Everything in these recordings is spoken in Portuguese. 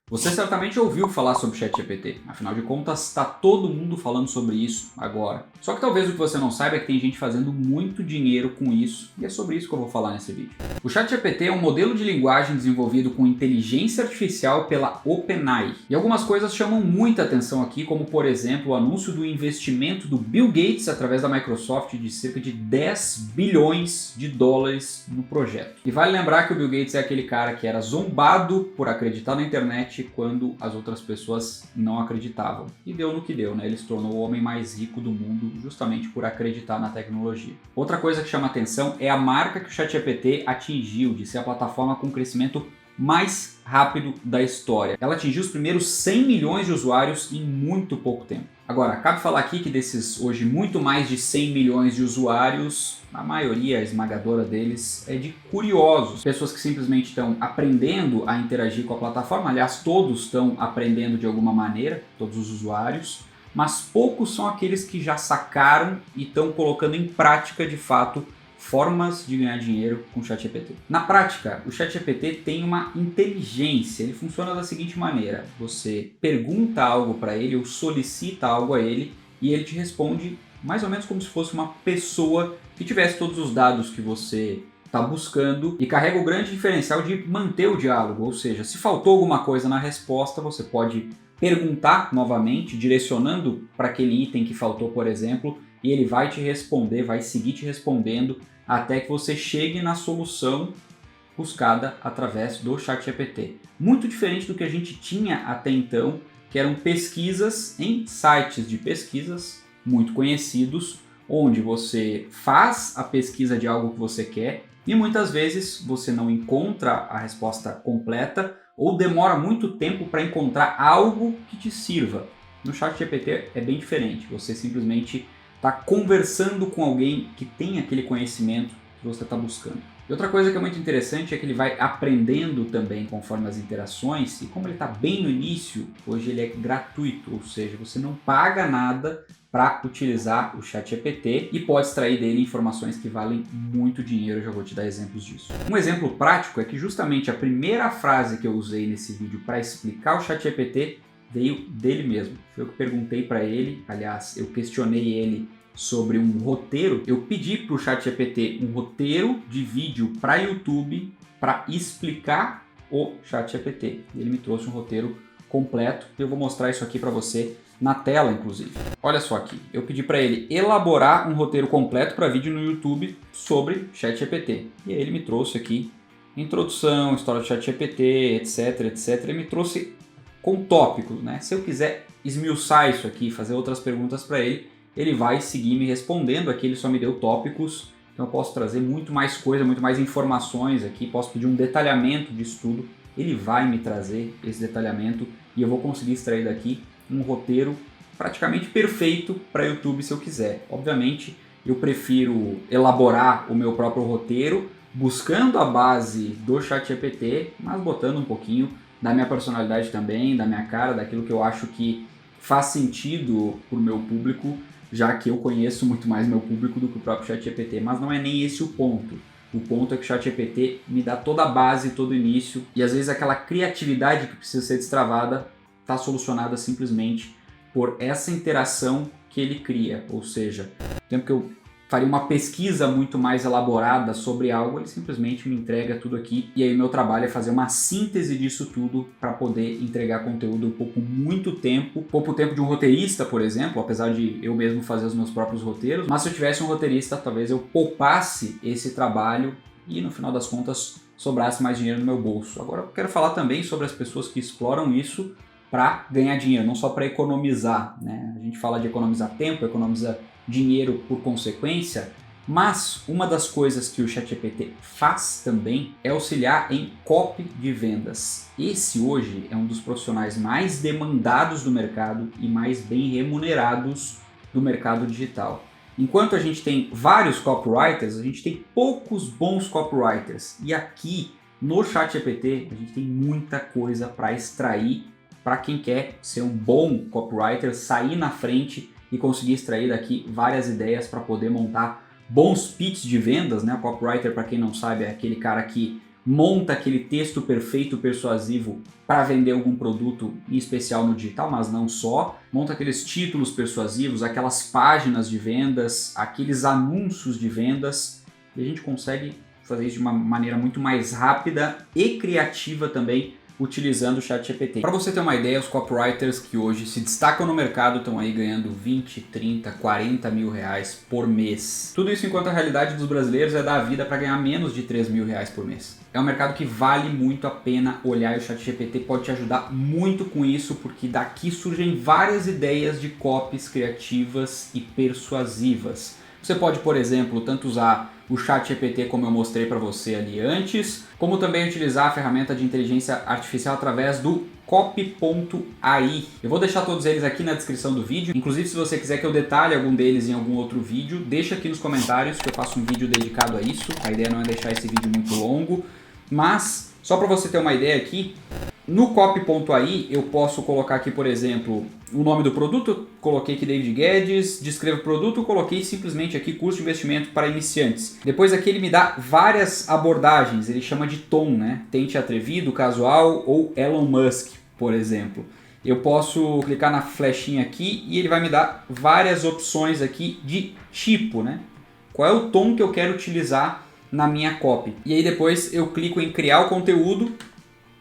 Você certamente ouviu falar sobre ChatGPT, afinal de contas está todo mundo falando sobre isso agora. Só que talvez o que você não saiba é que tem gente fazendo muito dinheiro com isso, e é sobre isso que eu vou falar nesse vídeo. O ChatGPT é um modelo de linguagem desenvolvido com inteligência artificial pela OpenAI. E algumas coisas chamam muita atenção aqui, como por exemplo o anúncio do investimento do Bill Gates através da Microsoft de cerca de 10 bilhões de dólares no projeto. E vale lembrar que o Bill Gates é aquele cara que era zombado por acreditar na internet quando as outras pessoas não acreditavam. E deu no que deu, né? Ele se tornou o homem mais rico do mundo justamente por acreditar na tecnologia. Outra coisa que chama atenção é a marca que o ChatGPT atingiu de ser a plataforma com crescimento mais rápido da história. Ela atingiu os primeiros 100 milhões de usuários em muito pouco tempo. Agora, cabe falar aqui que desses hoje muito mais de 100 milhões de usuários, a maioria esmagadora deles é de curiosos, pessoas que simplesmente estão aprendendo a interagir com a plataforma. Aliás, todos estão aprendendo de alguma maneira, todos os usuários, mas poucos são aqueles que já sacaram e estão colocando em prática de fato formas de ganhar dinheiro com o ChatGPT. Na prática, o ChatGPT tem uma inteligência, ele funciona da seguinte maneira: você pergunta algo para ele ou solicita algo a ele e ele te responde mais ou menos como se fosse uma pessoa que tivesse todos os dados que você está buscando, e carrega o grande diferencial de manter o diálogo, ou seja, se faltou alguma coisa na resposta, você pode perguntar novamente, direcionando para aquele item que faltou, por exemplo, e ele vai te responder, vai seguir te respondendo até que você chegue na solução buscada através do ChatGPT. Muito diferente do que a gente tinha até então, que eram pesquisas em sites de pesquisas muito conhecidos, onde você faz a pesquisa de algo que você quer e muitas vezes você não encontra a resposta completa ou demora muito tempo para encontrar algo que te sirva. No ChatGPT é bem diferente, você simplesmente está conversando com alguém que tem aquele conhecimento que você está buscando. E outra coisa que é muito interessante é que ele vai aprendendo também conforme as interações, e como ele está bem no início, hoje ele é gratuito, ou seja, você não paga nada para utilizar o ChatGPT e pode extrair dele informações que valem muito dinheiro. Eu já vou te dar exemplos disso. Um exemplo prático é que justamente a primeira frase que eu usei nesse vídeo para explicar o ChatGPT veio dele mesmo. Foi eu que perguntei para ele, aliás, eu questionei ele sobre um roteiro. Eu pedi para o ChatGPT um roteiro de vídeo para YouTube para explicar o ChatGPT. Ele me trouxe um roteiro completo e eu vou mostrar isso aqui para você na tela, inclusive. Olha só aqui, eu pedi para ele elaborar um roteiro completo para vídeo no YouTube sobre ChatGPT. E aí ele me trouxe aqui introdução, história do ChatGPT, etc, etc. Ele me trouxe com tópicos, né? Se eu quiser esmiuçar isso aqui, fazer outras perguntas para ele, ele vai seguir me respondendo. Aqui ele só me deu tópicos, então eu posso trazer muito mais coisa, muito mais informações aqui, posso pedir um detalhamento disso tudo, ele vai me trazer esse detalhamento e eu vou conseguir extrair daqui um roteiro praticamente perfeito para YouTube se eu quiser. Obviamente eu prefiro elaborar o meu próprio roteiro, buscando a base do ChatGPT, mas botando um pouquinho da minha personalidade também, da minha cara, daquilo que eu acho que faz sentido para o meu público, já que eu conheço muito mais meu público do que o próprio ChatGPT, mas não é nem esse o ponto. O ponto é que o ChatGPT me dá toda a base, todo o início, e às vezes aquela criatividade que precisa ser destravada está solucionada simplesmente por essa interação que ele cria. Ou seja, no tempo que eu faria uma pesquisa muito mais elaborada sobre algo, ele simplesmente me entrega tudo aqui, e aí meu trabalho é fazer uma síntese disso tudo para poder entregar conteúdo. Eu poupo muito tempo, pouco tempo de um roteirista, por exemplo, apesar de eu mesmo fazer os meus próprios roteiros, mas se eu tivesse um roteirista, talvez eu poupasse esse trabalho e no final das contas sobrasse mais dinheiro no meu bolso. Agora eu quero falar também sobre as pessoas que exploram isso para ganhar dinheiro, não só para economizar, né? A gente fala de economizar tempo, economizar dinheiro por consequência, mas uma das coisas que o ChatGPT faz também é auxiliar em copy de vendas. Esse hoje é um dos profissionais mais demandados do mercado e mais bem remunerados do mercado digital. Enquanto a gente tem vários copywriters, a gente tem poucos bons copywriters. E aqui no ChatGPT a gente tem muita coisa para extrair para quem quer ser um bom copywriter, sair na frente e conseguir extrair daqui várias ideias para poder montar bons pitches de vendas, né? O copywriter, para quem não sabe, é aquele cara que monta aquele texto perfeito, persuasivo para vender algum produto em especial no digital, mas não só. Monta aqueles títulos persuasivos, aquelas páginas de vendas, aqueles anúncios de vendas, e a gente consegue fazer isso de uma maneira muito mais rápida e criativa também, utilizando o ChatGPT. Para você ter uma ideia, os copywriters que hoje se destacam no mercado estão aí ganhando 20, 30, 40 mil reais por mês. Tudo isso enquanto a realidade dos brasileiros é dar a vida para ganhar menos de 3 mil reais por mês. É um mercado que vale muito a pena olhar e o ChatGPT pode te ajudar muito com isso, porque daqui surgem várias ideias de copies criativas e persuasivas. Você pode, por exemplo, tanto usar o ChatGPT como eu mostrei para você ali antes, como também utilizar a ferramenta de inteligência artificial através do Copy.ai. Eu vou deixar todos eles aqui na descrição do vídeo. Inclusive, se você quiser que eu detalhe algum deles em algum outro vídeo, deixa aqui nos comentários que eu faço um vídeo dedicado a isso. A ideia não é deixar esse vídeo muito longo, mas só para você ter uma ideia aqui, no Copy.ai eu posso colocar aqui, por exemplo, o nome do produto, eu coloquei aqui David Guedes, descreva o produto, eu coloquei simplesmente aqui curso de investimento para iniciantes. Depois aqui ele me dá várias abordagens, ele chama de tom, né? Tente atrevido, casual ou Elon Musk, por exemplo. Eu posso clicar na flechinha aqui e ele vai me dar várias opções aqui de tipo, né? Qual é o tom que eu quero utilizar na minha copy. E aí depois eu clico em criar o conteúdo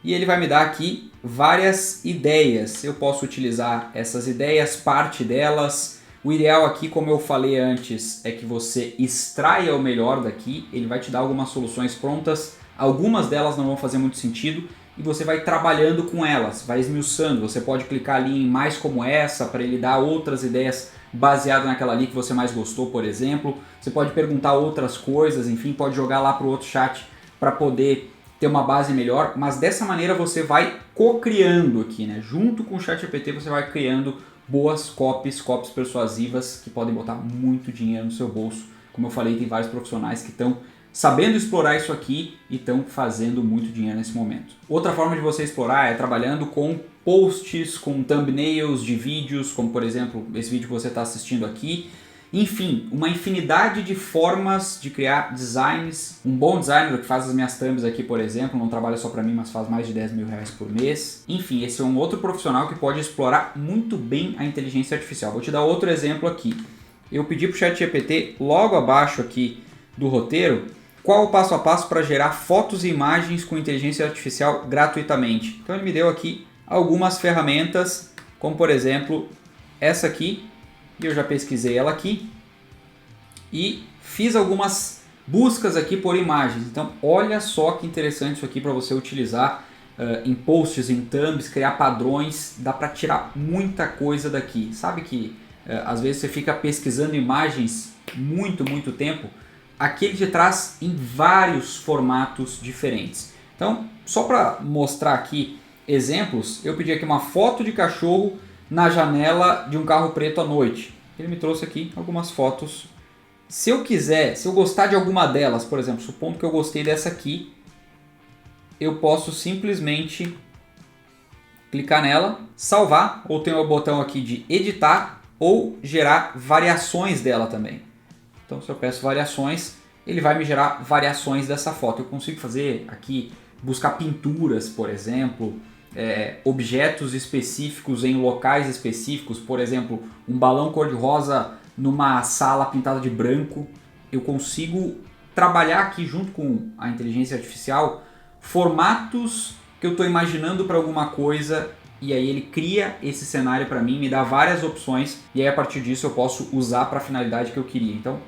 e ele vai me dar aqui várias ideias. Eu posso utilizar essas ideias, parte delas. O ideal aqui, como eu falei antes, é que você extraia o melhor daqui. Ele vai te dar algumas soluções prontas. Algumas delas não vão fazer muito sentido e você vai trabalhando com elas, vai esmiuçando. Você pode clicar ali em mais como essa para ele dar outras ideias baseado naquela ali que você mais gostou, por exemplo. Você pode perguntar outras coisas, enfim, pode jogar lá para o outro chat para poder ter uma base melhor, mas dessa maneira você vai co-criando aqui, né? Junto com o ChatGPT você vai criando boas copies persuasivas que podem botar muito dinheiro no seu bolso. Como eu falei, tem vários profissionais que estão sabendo explorar isso aqui e estão fazendo muito dinheiro nesse momento. Outra forma de você explorar é trabalhando com posts, com thumbnails de vídeos, como por exemplo esse vídeo que você está assistindo aqui. Enfim, uma infinidade de formas de criar designs. Um bom designer que faz as minhas thumbs aqui, por exemplo, não trabalha só para mim, mas faz mais de 10 mil reais por mês. Enfim, esse é um outro profissional que pode explorar muito bem a inteligência artificial. Vou te dar outro exemplo aqui. Eu pedi para o ChatGPT, logo abaixo aqui do roteiro, qual o passo a passo para gerar fotos e imagens com inteligência artificial gratuitamente. Então ele me deu aqui algumas ferramentas, como por exemplo essa aqui. E eu já pesquisei ela aqui e fiz algumas buscas aqui por imagens. Então olha só que interessante isso aqui para você utilizar em posts, em thumbs, criar padrões. Dá para tirar muita coisa daqui. Sabe que às vezes você fica pesquisando imagens muito tempo. Aqui ele te traz em vários formatos diferentes. Então só para mostrar aqui exemplos, eu pedi aqui uma foto de cachorro na janela de um carro preto à noite. Ele me trouxe aqui algumas fotos. Se eu quiser, se eu gostar de alguma delas, por exemplo, supondo que eu gostei dessa aqui, eu posso simplesmente clicar nela, salvar, ou tem o botão aqui de editar ou gerar variações dela também. Então se eu peço variações, ele vai me gerar variações dessa foto. Eu consigo fazer aqui, buscar pinturas, por exemplo, objetos específicos em locais específicos, por exemplo, um balão cor-de-rosa numa sala pintada de branco. Eu consigo trabalhar aqui junto com a inteligência artificial formatos que eu estou imaginando para alguma coisa e aí ele cria esse cenário para mim, me dá várias opções e aí a partir disso eu posso usar para a finalidade que eu queria. Então,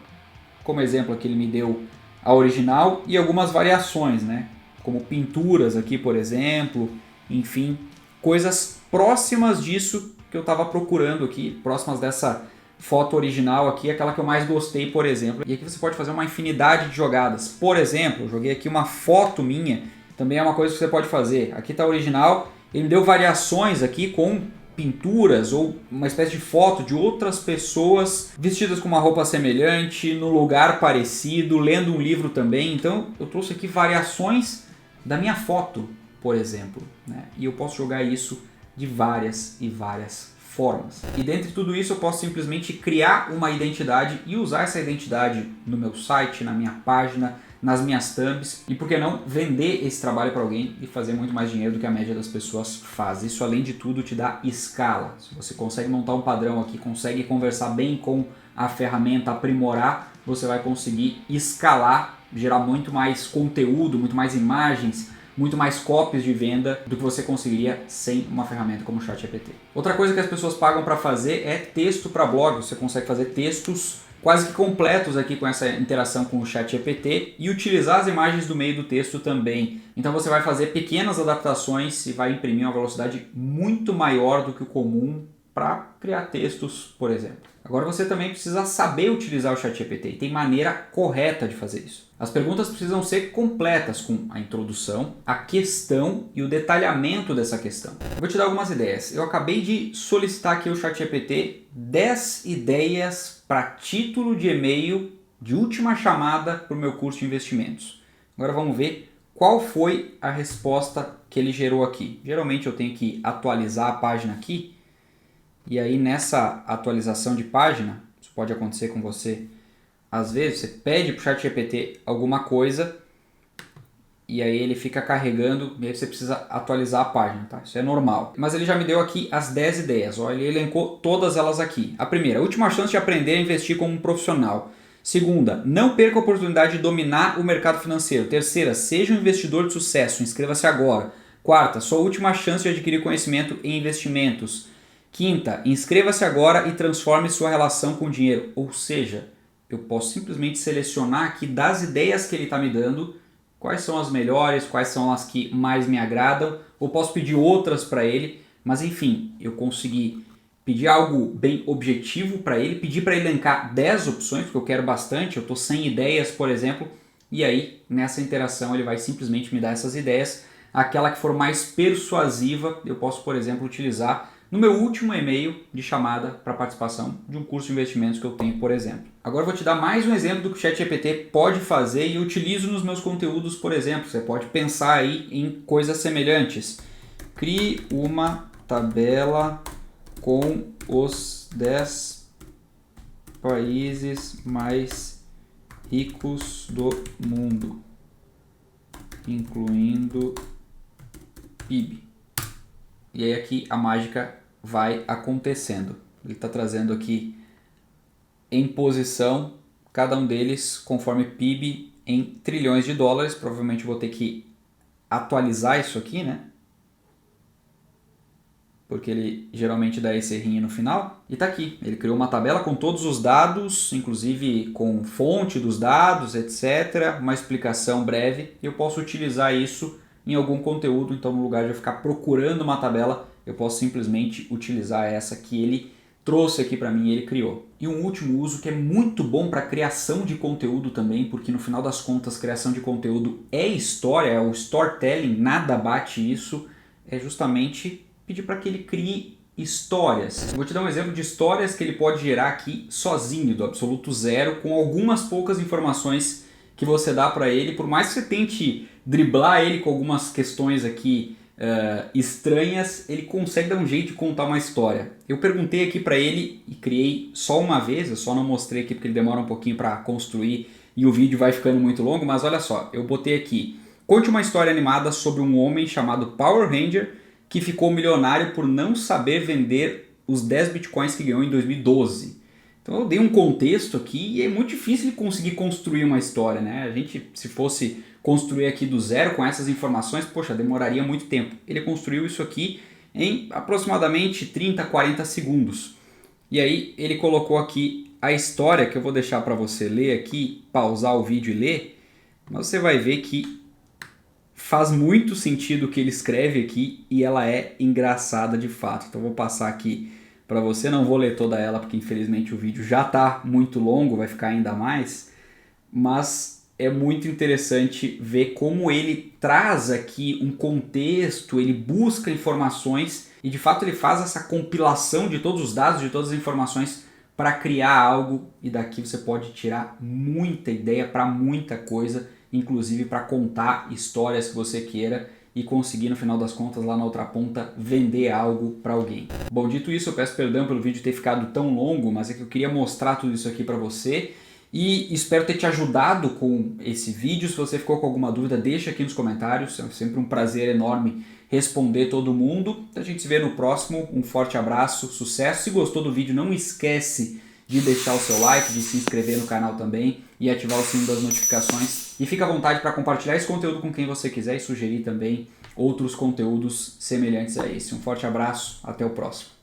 como exemplo aqui ele me deu a original e algumas variações, né? Como pinturas aqui, por exemplo. Enfim, coisas próximas disso que eu estava procurando aqui, próximas dessa foto original aqui, aquela que eu mais gostei, por exemplo. E aqui você pode fazer uma infinidade de jogadas. Por exemplo, eu joguei aqui uma foto minha, também é uma coisa que você pode fazer. Aqui está a original, ele me deu variações aqui com pinturas ou uma espécie de foto de outras pessoas vestidas com uma roupa semelhante, no lugar parecido, lendo um livro também. Então eu trouxe aqui variações da minha foto, por exemplo, né? E eu posso jogar isso de várias e várias formas. E dentre tudo isso eu posso simplesmente criar uma identidade e usar essa identidade no meu site, na minha página, nas minhas thumbs e, por que não, vender esse trabalho para alguém e fazer muito mais dinheiro do que a média das pessoas faz. Isso, além de tudo, te dá escala. Se você consegue montar um padrão aqui, consegue conversar bem com a ferramenta, aprimorar, você vai conseguir escalar, gerar muito mais conteúdo, muito mais imagens, muito mais copies de venda do que você conseguiria sem uma ferramenta como o ChatGPT. Outra coisa que as pessoas pagam para fazer é texto para blog. Você consegue fazer textos quase que completos aqui com essa interação com o ChatGPT e utilizar as imagens do meio do texto também. Então você vai fazer pequenas adaptações e vai imprimir uma velocidade muito maior do que o comum para criar textos, por exemplo. Agora você também precisa saber utilizar o ChatGPT e tem maneira correta de fazer isso. As perguntas precisam ser completas, com a introdução, a questão e o detalhamento dessa questão. Eu vou te dar algumas ideias. Eu acabei de solicitar aqui ao ChatGPT 10 ideias para título de e-mail de última chamada para o meu curso de investimentos. Agora vamos ver qual foi a resposta que ele gerou aqui. Geralmente eu tenho que atualizar a página aqui. E aí nessa atualização de página, isso pode acontecer com você às vezes, você pede para o ChatGPT alguma coisa e aí ele fica carregando e aí você precisa atualizar a página, tá? Isso é normal. Mas ele já me deu aqui as 10 ideias, ó, ele elencou todas elas aqui. A primeira, última chance de aprender a investir como um profissional. Segunda, não perca a oportunidade de dominar o mercado financeiro. Terceira, seja um investidor de sucesso, inscreva-se agora. Quarta, sua última chance de adquirir conhecimento em investimentos. Quinta, inscreva-se agora e transforme sua relação com o dinheiro. Ou seja, eu posso simplesmente selecionar aqui das ideias que ele está me dando, quais são as melhores, quais são as que mais me agradam, ou posso pedir outras para ele, mas enfim, eu consegui pedir algo bem objetivo para ele, pedir para ele elencar 10 opções, porque eu quero bastante, eu estou sem ideias, por exemplo, e aí nessa interação ele vai simplesmente me dar essas ideias, aquela que for mais persuasiva, eu posso, por exemplo, utilizar no meu último e-mail de chamada para participação de um curso de investimentos que eu tenho, por exemplo. Agora eu vou te dar mais um exemplo do que o ChatGPT pode fazer e eu utilizo nos meus conteúdos, por exemplo. Você pode pensar aí em coisas semelhantes. Crie uma tabela com os 10 países mais ricos do mundo, incluindo PIB. E aí aqui a mágica vai acontecendo. Ele está trazendo aqui em posição cada um deles conforme PIB em trilhões de dólares. Provavelmente vou ter que atualizar isso aqui, né? Porque ele geralmente dá esse errinho no final. E está aqui. Ele criou uma tabela com todos os dados, inclusive com fonte dos dados, etc. Uma explicação breve. Eu posso utilizar isso em algum conteúdo, então no lugar de eu ficar procurando uma tabela, eu posso simplesmente utilizar essa que ele trouxe aqui para mim e ele criou. E um último uso que é muito bom para criação de conteúdo também, porque no final das contas criação de conteúdo é história, é o storytelling, nada bate isso, é justamente pedir para que ele crie histórias. Eu vou te dar um exemplo de histórias que ele pode gerar aqui sozinho, do absoluto zero, com algumas poucas informações que você dá para ele, por mais que você tente driblar ele com algumas questões aqui estranhas, ele consegue dar um jeito de contar uma história. Eu perguntei aqui para ele e criei só uma vez, eu só não mostrei aqui porque ele demora um pouquinho para construir e o vídeo vai ficando muito longo, mas olha só, eu botei aqui: conte uma história animada sobre um homem chamado Power Ranger que ficou milionário por não saber vender os 10 bitcoins que ganhou em 2012. Então eu dei um contexto aqui e é muito difícil conseguir construir uma história, né? A gente, se fosse construir aqui do zero com essas informações, poxa, demoraria muito tempo. Ele construiu isso aqui em aproximadamente 30, 40 segundos. E aí ele colocou aqui a história, que eu vou deixar para você ler aqui, pausar o vídeo e ler, mas você vai ver que faz muito sentido o que ele escreve aqui e ela é engraçada de fato. Então eu vou passar aqui para você, não vou ler toda ela porque infelizmente o vídeo já está muito longo, vai ficar ainda mais, mas é muito interessante ver como ele traz aqui um contexto, ele busca informações e de fato ele faz essa compilação de todos os dados, de todas as informações para criar algo e daqui você pode tirar muita ideia para muita coisa, inclusive para contar histórias que você queira e conseguir no final das contas lá na outra ponta vender algo para alguém. Bom, dito isso, eu peço perdão pelo vídeo ter ficado tão longo, mas é que eu queria mostrar tudo isso aqui para você E espero ter te ajudado com esse vídeo. Se você ficou com alguma dúvida, deixa aqui nos comentários. É sempre um prazer enorme responder todo mundo. A gente se vê no próximo. Um forte abraço, sucesso. Se gostou do vídeo, não esquece de deixar o seu like, de se inscrever no canal também e ativar o sino das notificações. E fica à vontade para compartilhar esse conteúdo com quem você quiser e sugerir também outros conteúdos semelhantes a esse. Um forte abraço, até o próximo.